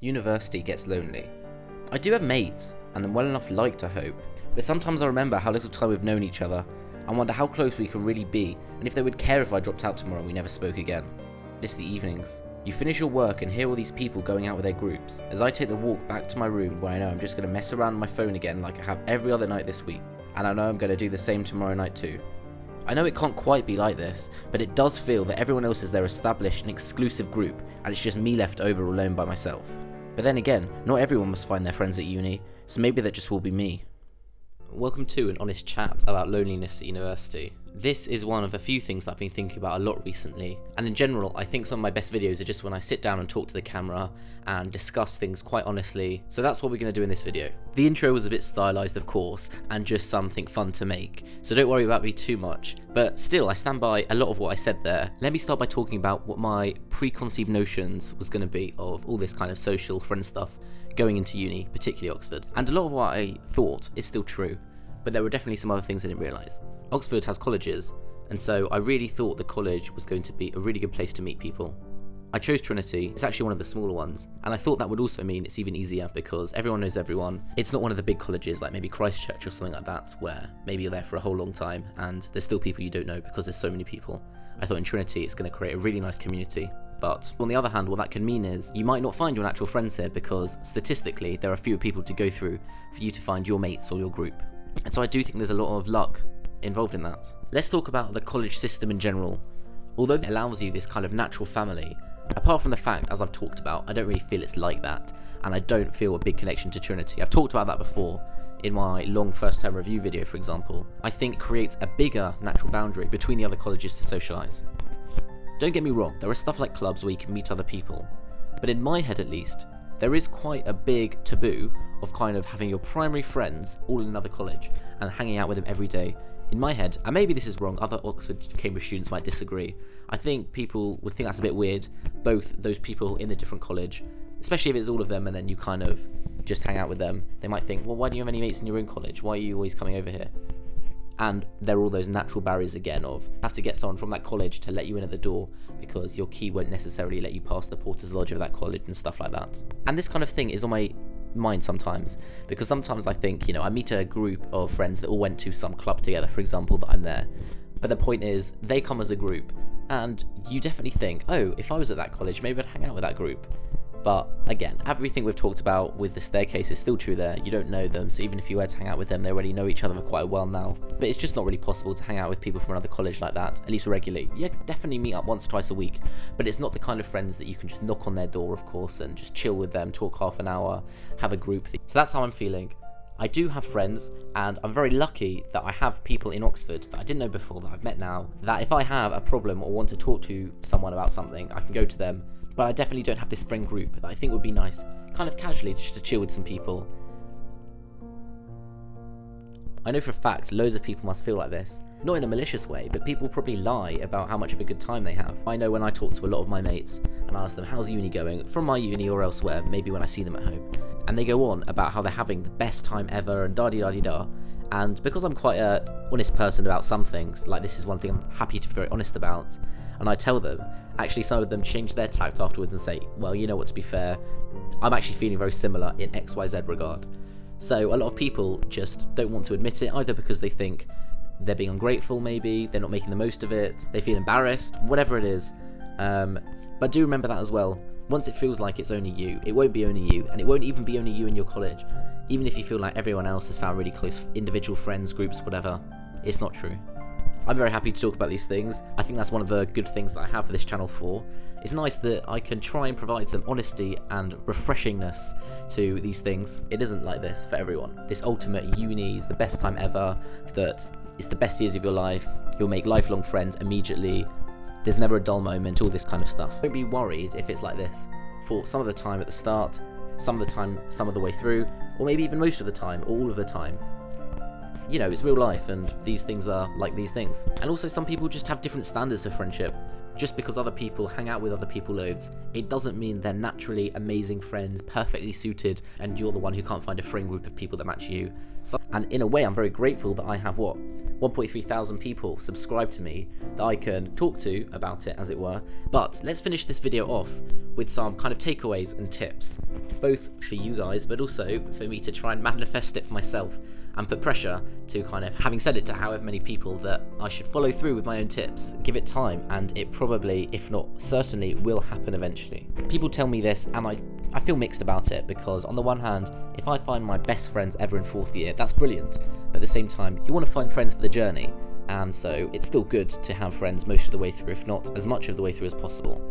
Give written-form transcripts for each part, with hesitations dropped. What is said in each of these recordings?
University gets lonely. I do have mates, and I'm well enough liked, I hope, but sometimes I remember how little time we've known each other, and wonder how close we can really be, and if they would care if I dropped out tomorrow and we never spoke again. It's the evenings. You finish your work and hear all these people going out with their groups, as I take the walk back to my room where I know I'm just going to mess around on my phone again like I have every other night this week, and I know I'm going to do the same tomorrow night too. I know it can't quite be like this, but it does feel that everyone else is their established and exclusive group, and it's just me left over alone by myself. But then again, not everyone must find their friends at uni, so maybe that just will be me. Welcome to an honest chat about loneliness at university. This is one of a few things that I've been thinking about a lot recently, and in general I think some of my best videos are just when I sit down and talk to the camera and discuss things quite honestly, so that's what we're going to do in this video. The intro was a bit stylized of course, and just something fun to make, so don't worry about me too much, but still I stand by a lot of what I said there. Let me start by talking about what my preconceived notions was going to be of all this kind of social friend stuff going into uni, particularly Oxford, and a lot of what I thought is still true, but there were definitely some other things I didn't realise. Oxford has colleges, and so I really thought the college was going to be a really good place to meet people. I chose Trinity, it's actually one of the smaller ones, and I thought that would also mean it's even easier because everyone knows everyone. It's not one of the big colleges like maybe Christchurch or something like that, where maybe you're there for a whole long time and there's still people you don't know because there's so many people. I thought in Trinity it's going to create a really nice community. But on the other hand, what that can mean is you might not find your natural friends here because statistically there are fewer people to go through for you to find your mates or your group. And so I do think there's a lot of luck involved in that. Let's talk about the college system in general. Although it allows you this kind of natural family, apart from the fact, as I've talked about, I don't really feel it's like that, and I don't feel a big connection to Trinity. I've talked about that before in my long first term review video, for example. I think creates a bigger natural boundary between the other colleges to socialise. Don't get me wrong, there are stuff like clubs where you can meet other people, but in my head at least, there is quite a big taboo of kind of having your primary friends all in another college and hanging out with them every day. In my head, and maybe this is wrong, other Oxford Cambridge students might disagree, I think people would think that's a bit weird, both those people in the different college, especially if it's all of them and then you kind of just hang out with them. They might think, well, why do you have any mates in your own college? Why are you always coming over here? And there are all those natural barriers again of have to get someone from that college to let you in at the door because your key won't necessarily let you pass the porter's lodge of that college and stuff like that. And this kind of thing is on my mind sometimes, because sometimes I think, I meet a group of friends that all went to some club together, for example, that I'm there. But the point is, they come as a group, and you definitely think, oh, if I was at that college, maybe I'd hang out with that group. But again, everything we've talked about with the staircase is still true there. You don't know them, so even if you were to hang out with them, they already know each other for quite a while now. But it's just not really possible to hang out with people from another college like that, at least regularly. Yeah, definitely meet up once, twice a week, but it's not the kind of friends that you can just knock on their door, of course, and just chill with them, talk half an hour, have a group. So that's how I'm feeling. I do have friends, and I'm very lucky that I have people in Oxford that I didn't know before, that I've met now, that if I have a problem or want to talk to someone about something, I can go to them. But I definitely don't have this friend group that I think would be nice, kind of casually, just to chill with some people. I know for a fact loads of people must feel like this. Not in a malicious way, but people probably lie about how much of a good time they have. I know when I talk to a lot of my mates and ask them how's uni going, from my uni or elsewhere, maybe when I see them at home, and they go on about how they're having the best time ever and da-di-da-di-da. And because I'm quite an honest person about some things, like this is one thing I'm happy to be very honest about, and I tell them, actually some of them change their tact afterwards and say, well, you know what, to be fair, I'm actually feeling very similar in XYZ regard. So a lot of people just don't want to admit it, either because they think they're being ungrateful maybe, they're not making the most of it, they feel embarrassed, whatever it is. But do remember that as well. Once it feels like it's only you, it won't be only you, and it won't even be only you in your college. Even if you feel like everyone else has found really close individual friends, groups, whatever, it's not true. I'm very happy to talk about these things. I think that's one of the good things that I have this channel for. It's nice that I can try and provide some honesty and refreshingness to these things. It isn't like this for everyone. This ultimate uni is the best time ever, that it's the best years of your life, you'll make lifelong friends immediately, there's never a dull moment, all this kind of stuff. Don't be worried if it's like this for some of the time at the start, some of the time, some of the way through, or maybe even most of the time, or all of the time. It's real life, and these things are like these things. And also some people just have different standards of friendship. Just because other people hang out with other people loads, it doesn't mean they're naturally amazing friends, perfectly suited, and you're the one who can't find a friend group of people that match you. And in a way, I'm very grateful that I have 1.3 thousand people subscribe to me that I can talk to about it, as it were. But let's finish this video off with some kind of takeaways and tips, both for you guys, but also for me to try and manifest it for myself and put pressure to kind of having said it to however many people that I should follow through with my own tips. Give it time, and it probably, if not certainly, will happen eventually. People tell me this, and I feel mixed about it, because on the one hand, if I find my best friends ever in 4th year, that's brilliant. But at the same time, you want to find friends for the journey, and so it's still good to have friends most of the way through, if not as much of the way through as possible.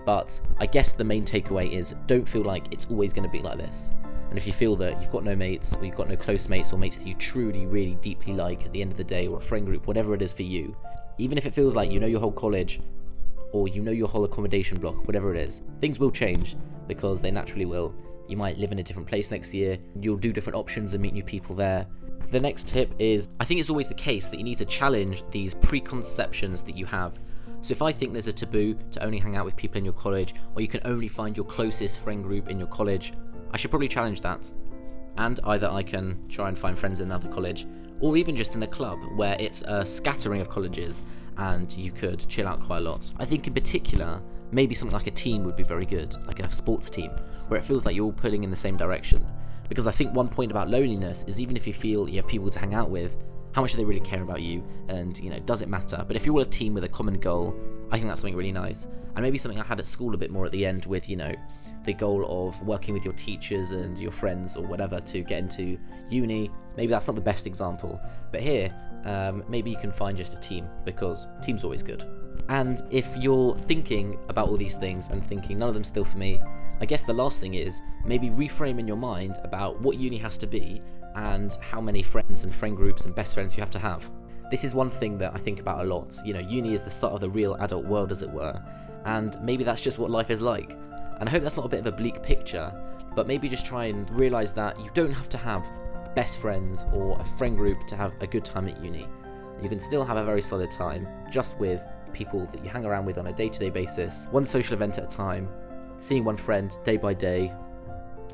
But I guess the main takeaway is, don't feel like it's always going to be like this. And if you feel that you've got no mates, or you've got no close mates, or mates that you truly, really deeply like at the end of the day, or a friend group, whatever it is for you, even if it feels like you know your whole college, or you know your whole accommodation block, whatever it is, things will change, because they naturally will. You might live in a different place next year, you'll do different options and meet new people there. The next tip is, I think it's always the case that you need to challenge these preconceptions that you have. So if I think there's a taboo to only hang out with people in your college, or you can only find your closest friend group in your college, I should probably challenge that. And either I can try and find friends in another college, or even just in a club where it's a scattering of colleges and you could chill out quite a lot. I think in particular, maybe something like a team would be very good, like a sports team, where it feels like you're all pulling in the same direction. Because I think one point about loneliness is, even if you feel you have people to hang out with, how much do they really care about you, and does it matter? But if you're all a team with a common goal, I think that's something really nice. And maybe something I had at school a bit more at the end with, the goal of working with your teachers and your friends or whatever to get into uni. Maybe that's not the best example, but here, maybe you can find just a team, because team's always good. And if you're thinking about all these things and thinking none of them's still for me, I guess the last thing is maybe reframe in your mind about what uni has to be and how many friends and friend groups and best friends you have to have. This is one thing that I think about a lot. Uni is the start of the real adult world, as it were, and maybe that's just what life is like. And I hope that's not a bit of a bleak picture, but maybe just try and realise that you don't have to have best friends or a friend group to have a good time at uni. You can still have a very solid time just with people that you hang around with on a day-to-day basis, one social event at a time, seeing one friend day by day,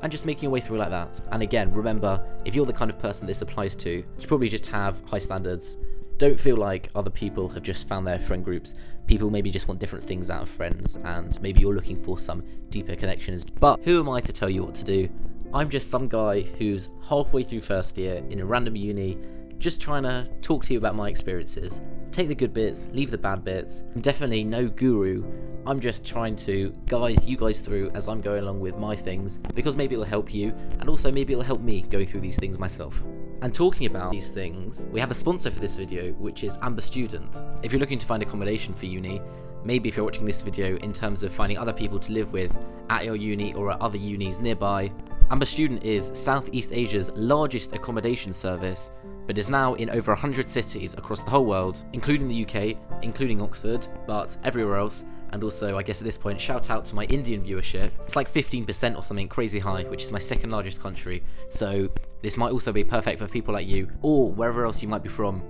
and just making your way through like that. And again, remember, if you're the kind of person this applies to, you probably just have high standards. Don't feel like other people have just found their friend groups. People maybe just want different things out of friends, and maybe you're looking for some deeper connections. But who am I to tell you what to do? I'm just some guy who's halfway through 1st year in a random uni, just trying to talk to you about my experiences. Take the good bits, leave the bad bits. I'm definitely no guru. I'm just trying to guide you guys through as I'm going along with my things, because maybe it'll help you, and also maybe it'll help me go through these things myself. And talking about these things, we have a sponsor for this video, which is Amber Student. If you're looking to find accommodation for uni, maybe if you're watching this video in terms of finding other people to live with at your uni or at other unis nearby, Amber Student is Southeast Asia's largest accommodation service, but is now in over 100 cities across the whole world, including the UK, including Oxford, but everywhere else. And also, I guess at this point, shout out to my Indian viewership. It's like 15% or something crazy high, which is my 2nd largest country. So this might also be perfect for people like you, or wherever else you might be from.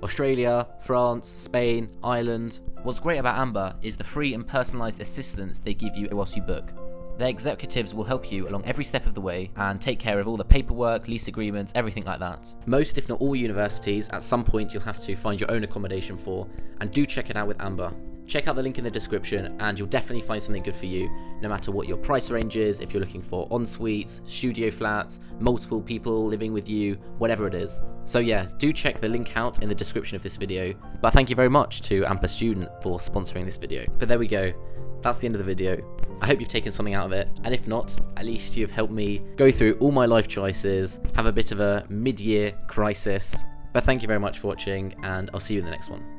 Australia, France, Spain, Ireland. What's great about Amber is the free and personalised assistance they give you whilst you book. Their executives will help you along every step of the way and take care of all the paperwork, lease agreements, everything like that. Most, if not all universities, at some point you'll have to find your own accommodation for, and do check it out with Amber. Check out the link in the description and you'll definitely find something good for you, no matter what your price range is, if you're looking for en-suites, studio flats, multiple people living with you, whatever it is. So yeah, do check the link out in the description of this video. But thank you very much to Amber Student for sponsoring this video. But there we go. That's the end of the video. I hope you've taken something out of it, and if not, at least you've helped me go through all my life choices, have a bit of a mid-year crisis. But thank you very much for watching, and I'll see you in the next one.